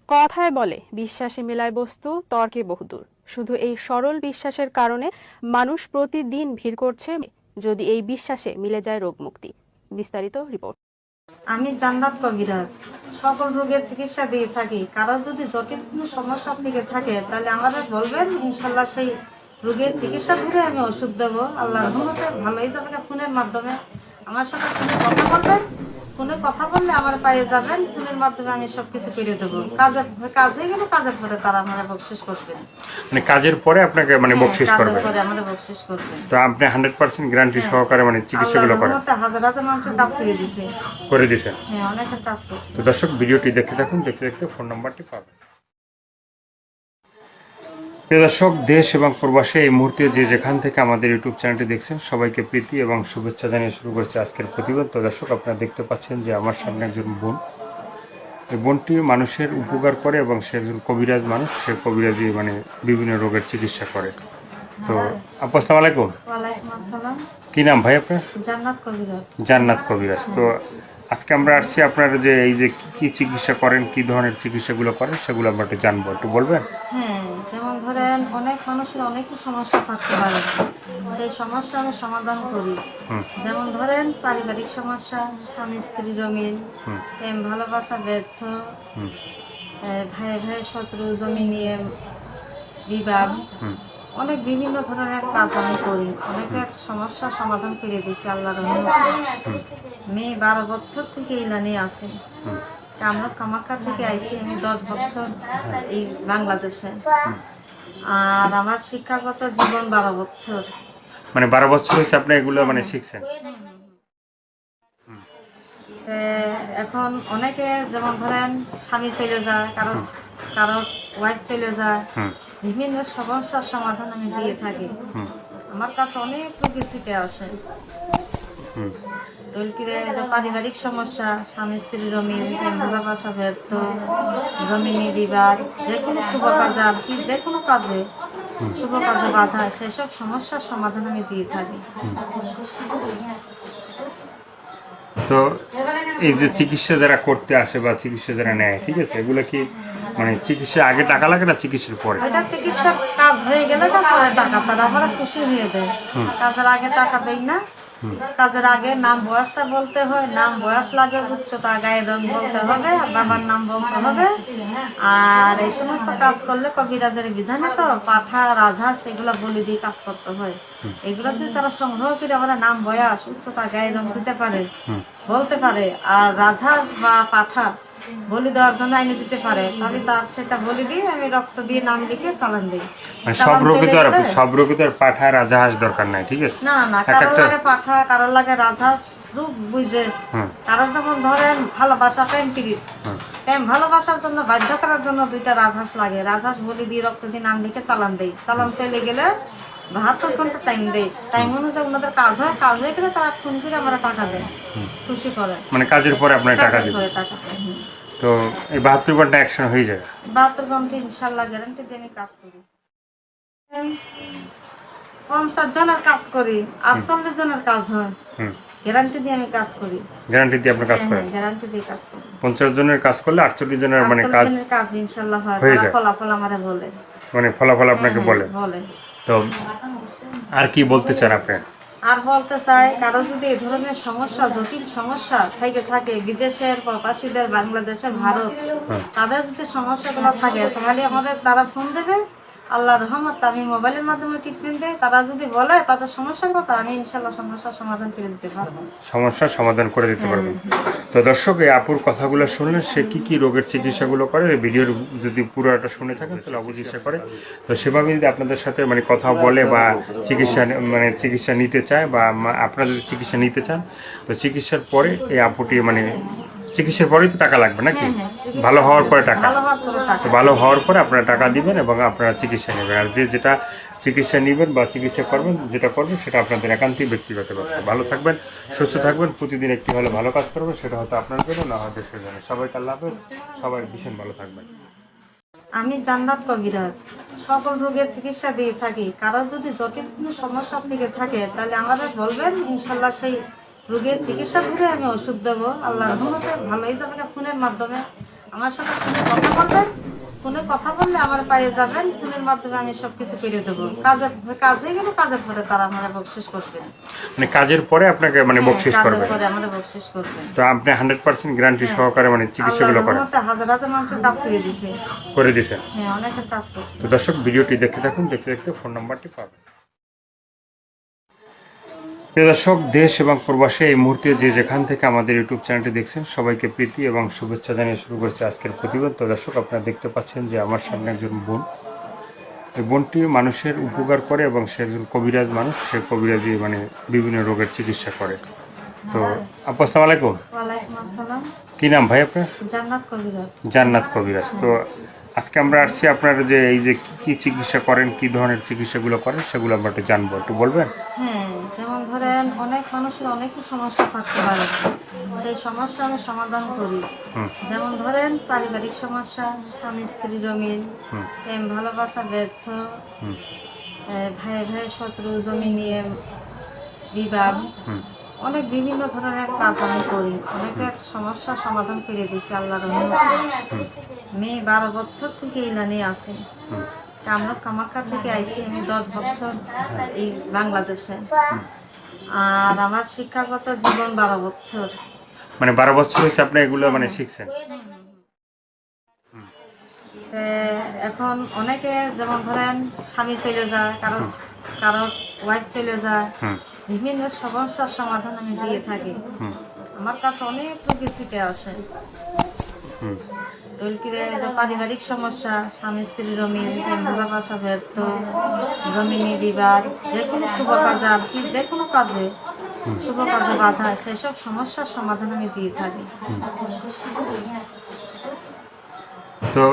কথায় বলে বিশ্বাসে মেলায় বস্তু, তর্কে বহুদূর। শুধু এই সরল বিশ্বাসের কারণে মানুষ প্রতিদিন ভিড় করছে যদি এই বিশ্বাসে মিলে যায় রোগ মুক্তি। বিস্তারিত রিপোর্ট। আমি জান্নাত কবিরাজ, সকল রোগের চিকিৎসা দিয়ে থাকি। কারো যদি জটিল কোনো সমস্যা থেকে থাকে তাহলে আমাদের বলবেন, ইনশাল্লাহ সেই রোগের চিকিৎসা করে আমি ওষুধ দেবো। আল্লাহর রহমতে ভালো হয়ে যাবে। ফোনের মাধ্যমে আমার সাথে ফোনে কথা বলবেন, ফোনে কথা বললে আমার পায়ে যাবেন। ফোনের মাধ্যমে আমি সবকিছু করে দেবো। কাজ হয়ে গেলে কাজের পরে তারা আমার বকশিস করবেন। মানে কাজের পরে আপনাকে মানে বকশিশ কাজের করবে। পরে আমার বকশিস করবেন। তো আপনি 100% গ্যারান্টি সহকারে মানে চিকিৎসাগুলো আল্লাহর করেন, রহমতে হাজার হাজার মানুষের কাজ করে দিছে। করে দিয়েছেন। হ্যাঁ, অনেকের কাজ করছে। তো দর্শক, ভিডিওটি দেখতে থাকুন, দেখতে দেখতে ফোন নাম্বারটি পাবেন। প্রিয় দর্শক, দেশ এবং প্রবাসে এই মুহূর্তে যে যেখান থেকে আমাদের ইউটিউব চ্যানেলটি দেখছেন সবাইকে প্রীতি এবং শুভেচ্ছা জানিয়ে শুরু করছে আজকের প্রতিবেদন। তো দর্শক, আপনারা দেখতে পাচ্ছেন যে আমার সামনে একজন বোন। এই বোনটি মানুষের উপকার করে এবং সে একজন কবিরাজ মানুষ। সে কবিরাজি মানে বিভিন্ন রোগের চিকিৎসা করে। তো আপু, আসসালামু আলাইকুম। ওয়ালাইকুম আসসালাম। কি নাম ভাই আপনার? জান্নাত কবিরাজ। জান্নাত কবিরাজ। তো আজকে আমরা আসছি আপনার যে এই যে কি চিকিৎসা করেন, কি ধরনের চিকিৎসাগুলো করেন সেগুলো আমরা একটু জানবো, একটু বলবেন? হ্যাঁ, যেমন ধরেন অনেক মানুষের অনেকই সমস্যা থাকতে পারে, সেই সমস্যা আমি সমাধান করি। যেমন ধরেন পারিবারিক সমস্যা, স্বামী স্ত্রীর অমিল, প্রেম ভালোবাসা ব্যর্থ, ভাই ভাই শত্রু, জমি নিয়ে বিবাদ, অনেক বিভিন্ন ধরনের কাজ আমি করি। অনেকের সমস্যার সমাধান করে দিয়েছি আল্লাহর রহমতে। মেয়ে 12 বছর থেকে এই লাইনে আছে। আমরা কামাখ্যা থেকে আইছি, আমি 10 বছর এই বাংলাদেশে। আর আমার শিক্ষাগত জীবন 12 বছর। মানে 12 বছর হয়েছে আপনি এগুলো মানে শিখছেন? এখন অনেকে যেমন ধরেন স্বামী চলে যায়, কারোর ওয়াইফ চলে যায়, বিভিন্ন সমস্যার সমাধান আমি দিয়ে থাকি। আমার কাছে অনেক রোগী ছুটে আসে। পারিবারিক সমস্যা, স্বামী স্ত্রীর অমিল, প্রেম ভালোবাসা ব্যর্থ, জমিনে বিবাদ, যে কোনো শুভ কাজে আর কি, যে কোনো কাজে শুভ কাজে বাধা, সেসব সমস্যার সমাধান আমি দিয়ে থাকি। তো এই যে চিকিৎসা যারা করতে আসে বা চিকিৎসা যারা নেয়, ঠিক আছে, এগুলো কি মানে চিকিৎসা আগে টাকা লাগে না চিকিৎসার পরে? এটা চিকিৎসার কাজ হয়ে গেলে তারপরে টাকা তারা আমরা খুশি হয়ে দেয়। কাজের আগে টাকা দেই না। কাজের আগে নাম বয়সটা বলতে হয়, নাম বয়স লাগে, উচ্চতা, গায়ের রং বলতে হবে, বাবার নাম বলতে হবে। আর এই সমস্ত কাজ করলে কবিরাজের বিধানে তো পাঠা, রাজহাঁস এগুলো বলি দিয়ে কাজ করতে হয়। এগুলো যদি তারা সংগ্রহ করে আমরা নাম বয়স, উচ্চতা, গায়ের রং দিতে পারে, বলতে পারে, আর রাজহাঁস বা পাঠা বলি দেওয়ার জন্য আইনে দিতে পারে, তাহলে তার সেটা বলি দিয়ে আমি রক্ত দিয়ে নাম লিখে চালান দিই। মানে সব রোগে তো আর পাঠা রাজহাঁস দরকার নাই, ঠিক আছে? না না, কারোর লাগে পাঠা, কারোর লাগে রাজহাঁস, রূপ বুঝে। কারোর যেমন ধরেন ভালোবাসা, প্রেম প্রীত, প্রেম ভালোবাসার জন্য বাধ্য করার জন্য 2টা রাজহাঁস লাগে। রাজহাঁস বলি দিয়ে রক্ত দিয়ে নাম লিখে চালান দেই। চালান চলে গেলে 72 ঘন্টা টাইম দেয়। টাইম অনুযায়ী ওনাদের কাজ হয়, কাজ হয়ে গেলে তারা ফোন করে আমরা টাকা দেয়, খুশি করে। মানে কাজের পরে আপনার টাকা দিবেন? টাকা দেয়। তো এই 72 ঘন্টা অ্যাকশন হয়ে যায়? 72 ঘন্টা ইনশাল্লাহ গ্যারান্টি দিয়ে আমি কাজ করি। 50 জনের কাজ করি, 48 জনের কাজ হয়। গ্যারান্টি দিয়ে আমি কাজ করি। গ্যারান্টি দিয়ে আপনি কাজ করেন? গ্যারান্টি দিয়ে কাজ করি। 50 জনের কাজ করলে 48 জনের মানে কাজ ইনশাল্লাহ হয়। হয়ে তারা যায়? ফলাফল আমারে বলে, মানে ফলাফল আপনাকে বলে? বলে। তো আর কি বলতে চান আপনি? আর বলতে চাই, কারো যদি এই ধরনের সমস্যা, জটিল সমস্যা থেকে থাকে, বিদেশের প্রবাসীদের, বাংলাদেশে, ভারত, তাদের যদি সমস্যাগুলো থাকে তাহলে আমাদের তারা ফোন দেবে। আল্লাহর রহমত আমি মোবাইলের মাধ্যমে ট্রিটমেন্ট দেয়। তারা যদি বলে তাদের সমস্যার কথা, আমি ইনশাল্লাহ সমস্যার সমাধান করে দিতে পারবো। সমস্যার সমাধান করে দিতে পারবেন। তো দর্শক, এই আপুর কথাগুলো শুনলেন, সে কি কি রোগের চিকিৎসাগুলো করে, ভিডিওর যদি পুরোটা শুনে থাকেন তাহলে অবশ্যই চিকিৎসা করে। তো সেভাবে যদি আপনাদের সাথে মানে কথা বলে বা চিকিৎসা নিতে চায়, বা আপনারা যদি চিকিৎসা নিতে চান, তো চিকিৎসার পরে এই আপুটি মানে চিকিৎসার পরেই তো টাকা লাগবে নাকি? ভালো হওয়ার পরে টাকা? তো ভালো হওয়ার পরে আপনারা টাকা দিবেন এবং আপনারা চিকিৎসা নেবেন। আর যেটা চিকিৎসা নেবেন বা চিকিৎসা করবেন, যেটা করবেন সেটা আপনাদের একান্তই ব্যক্তিগত ব্যাপার। ভালো থাকবেন, সুস্থ থাকবেন, প্রতিদিন একটি হলে ভালো কাজ করবেন, সেটা হয়তো আপনার জন্য, না হয় দেশের জন্য। সবাইকে আল্লাহ হাফেজ, সবাই ভীষণ ভালো থাকবেন। আমি জান্নাত কবিরাজ, সকল রোগের চিকিৎসা দিয়ে থাকি। কারো যদি জটিল কোনো সমস্যা থেকে থাকে তাহলে আমাদের বলবেন, ইনশাল্লাহ সেই রোগের চিকিৎসা করে আমি ওষুধ দেবো। আল্লাহর রহমতে ভালো হয়ে যাবে। ফোনের মাধ্যমে আমার সাথে ফোনে কথা বলবেন, ফোনে কথা বললে আমার পায়ে যাবেন, ফোনের মাধ্যমে আমি সবকিছু করে দেবো। কাজ হয়ে গেলে কাজের পরে তারা আমার বকশিস করবেন। মানে কাজের পরে আপনাকে মানে বকশিস কাজের করবে। পরে আমার বকশিস করবেন। তো আপনি 100% গ্যারান্টি সহকারে মানে চিকিৎসাগুলো করেন, হাজার হাজার মানুষের কাজ করে দিছে। করে দিয়েছেন। হ্যাঁ, অনেকের কাজ করছে। তো দর্শক ভিডিওটি দেখতে থাকুন, দেখতে দেখতে ফোন নাম্বারটি পাবেন। প্রিয় দর্শক, দেশ এবং প্রবাসে এই মুহূর্তে যে যেখান থেকে আমাদের ইউটিউব চ্যানেলটি দেখছেন সবাইকে প্রীতি এবং শুভেচ্ছা জানিয়ে শুরু করছে আজকের প্রতিবেদন। তো দর্শক, আপনারা দেখতে পাচ্ছেন যে আমার সামনে একজন বোন। এই বোনটি মানুষের উপকার করে এবং সে একজন কবিরাজ মানুষ। সে কবিরাজি মানে বিভিন্ন রোগের চিকিৎসা করে। তো আপু, আসসালামু আলাইকুম। ওয়ালাইকুম আসসালাম। কি নাম ভাই আপনার? জান্নাত কবিরাজ। জান্নাত কবিরাজ। তো আজকে আমরা আসছি আপনার যে এই যে কি চিকিৎসা করেন, কি ধরনের চিকিৎসাগুলো করেন সেগুলো আমরা একটু জানবো, একটু বলবেন? হ্যাঁ, যেমন ধরেন অনেক মানুষের অনেকই সমস্যা থাকতে পারে, সেই সমস্যা আমি সমাধান করি। যেমন ধরেন পারিবারিক সমস্যা, স্বামী স্ত্রী রমিল, প্রেম ভালোবাসা ব্যর্থ, ভাই ভাই শত্রু, জমি নিয়ে বিবাদ, অনেক বিভিন্ন ধরনের কাজ আমি করি। অনেকের সমস্যার সমাধান করে দিয়েছি আল্লাহর রহমতে। মেয়ে 12 বছর থেকে এই লাইনে আছে। আমরা কামাখ্যা থেকে আইছি আমি 10 বছর এই বাংলাদেশে। আর আমার শিক্ষাগত জীবন 12 বছর। মানে 12 বছর হয়েছে আপনি এগুলো মানে শিখছেন? এখন অনেকে যেমন ধরেন স্বামী চলে যায়, কারোর ওয়াইফ চলে যায়, বিভিন্ন সমস্যার সমাধান আমি দিয়ে থাকি। আমার কাছে অনেক রোগী ছুটে আসে। পারিবারিক সমস্যা, স্বামী স্ত্রী রমিল, প্রেম ভালোবাসা ব্যর্থ, জমিনে বিবাদ, যে কোনো শুভ কাজে আর কি যে কোনো কাজে শুভ কাজে বাধা, সেসব সমস্যার সমাধান আমি দিয়ে থাকি। তো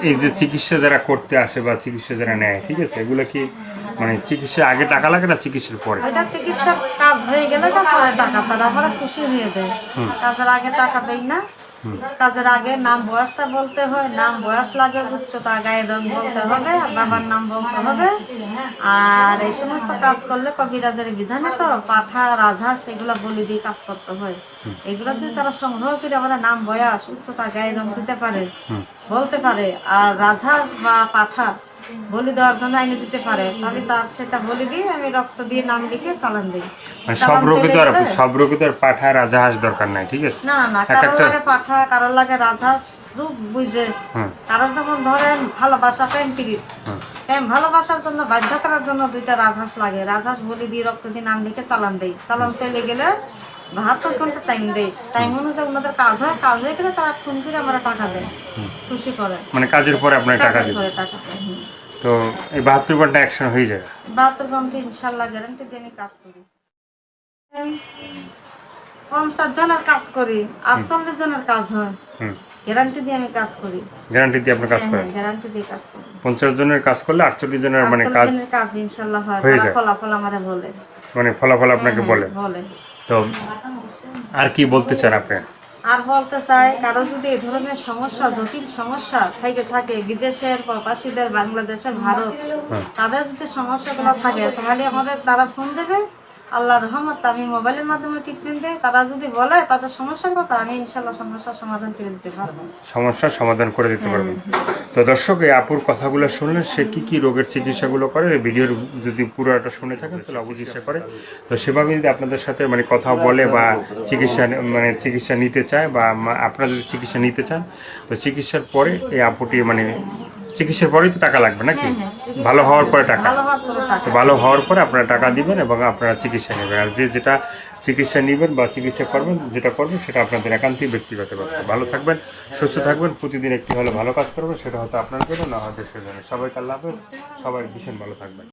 এই যে চিকিৎসা যারা করতে আসে বা চিকিৎসা যারা নেয়, ঠিক আছে, এগুলো কি মানে চিকিৎসা আগে টাকা লাগে না চিকিৎসার পরে? এটা চিকিৎসা কাজ হয়ে গেলে তারপরে টাকা, তারা আমরা খুশি হয়ে দেয়। কাজের আগে টাকা দেয় না। কাজের আগে নাম বয়সটা বলতে হয়, নাম বয়স লাগে, উচ্চতা, গায়ের রং বলতে হবে, বাবার নাম বলতে হবে। আর এই সমস্ত কাজ করলে কবিরাজের বিধানে তো পাঠা রাজহাঁস এগুলো বলি দিয়ে কাজ করতে হয়। এগুলো যদি তারা সংগ্রহ করে আমরা নাম বয়স, উচ্চতা, গায়ের রং দিতে পারে, বলতে পারে, আর রাজহাঁস বা পাঠা বলি দেওয়ার জন্য আইনে দিতে পারে, তাহলে তার সেটা বলি দিয়ে আমি রক্ত দিয়ে নাম লিখে চালান দিই। মানে সব রোগী তো আর পাঠা রাজহাঁস দরকার নাই, ঠিক আছে? না না, কারোর লাগে পাঠা, কারোর লাগে রাজহাঁস, রূপ বুঝে। কারোর যেমন ধরেন ভালোবাসা, প্রেম প্রীত, প্রেম ভালোবাসার জন্য বাধ্য করার জন্য 2টা রাজহাঁস লাগে। রাজহাঁস বলি দিয়ে রক্ত দিয়ে নাম লিখে চালান দেয়। চালান চলে গেলে 72 ঘন্টা টাইম দেয়। টাইম অনুযায়ী ওনাদের কাজ হয়, কাজ হয়ে গেলে তারা ফোন করে আমরা টাকা দেয়, খুশি করে। মানে কাজের পরে আপনার টাকা দিবেন? টাকা দেয়। তো এই 72 ঘন্টা অ্যাকশন হয়ে যায়? 72 ঘন্টা ইনশাল্লাহ গ্যারান্টি দিয়ে আমি কাজ করি। 50 জনের কাজ করি, 48 জনের কাজ হয়। গ্যারান্টি দিয়ে আমি কাজ করি। গ্যারান্টি দিয়ে আপনি কাজ করেন? গ্যারান্টি দিয়ে কাজ করি। 50 জনের কাজ করলে 48 জনের মানে কাজ ইনশাল্লাহ হয়। তারা ফলাফল আমারে বলে, মানে ফলাফল আপনাকে বলে। তো আর কি বলতে চান আপনি? আর বলতে চাই, কারো যদি এই ধরনের সমস্যা, জটিল সমস্যা থেকে থাকে, বিদেশের প্রবাসীদের, বাংলাদেশের, ভারত, তাদের যদি সমস্যাগুলো থাকে তাহলে আমাদের তারা ফোন দেবে। আল্লাহর রহমত আমি মোবাইলের মাধ্যমে ট্রিটমেন্ট দেই। তারা যদি বলে তাদের সমস্যার কথা, আমি ইনশাল্লাহ সমস্যার সমাধান করে দিতে পারবো। সমস্যার সমাধান করে দিতে পারবেন। তো দর্শক, এই আপুর কথাগুলো শুনলেন, সে কি কি রোগের চিকিৎসাগুলো করে, ভিডিওর যদি পুরোটা শুনে থাকেন তাহলে অবশ্যই চিকিৎসা করে। তো সেভাবে যদি আপনাদের সাথে মানে কথা বলে বা চিকিৎসা নিতে চায়, বা আপনারা যদি চিকিৎসা নিতে চান, তো চিকিৎসার পরে এই আপুটি মানে চিকিৎসার পরেই তো টাকা লাগবে নাকি? ভালো হওয়ার পরে টাকা। তো ভালো হওয়ার পরে আপনারা টাকা দিবেন এবং আপনারা চিকিৎসা নেবেন। আর যেটা চিকিৎসা নেবেন বা চিকিৎসা করবেন, যেটা করবেন সেটা আপনাদের একান্তই ব্যক্তিগত ব্যাপার। ভালো থাকবেন, সুস্থ থাকবেন, প্রতিদিন একটি হলে ভালো কাজ করবেন, সেটা হয়তো আপনার জন্য, না হয় দেশের জন্য। সবাইকে আল্লাহ হাফেজ, সবাই ভীষণ ভালো থাকবেন।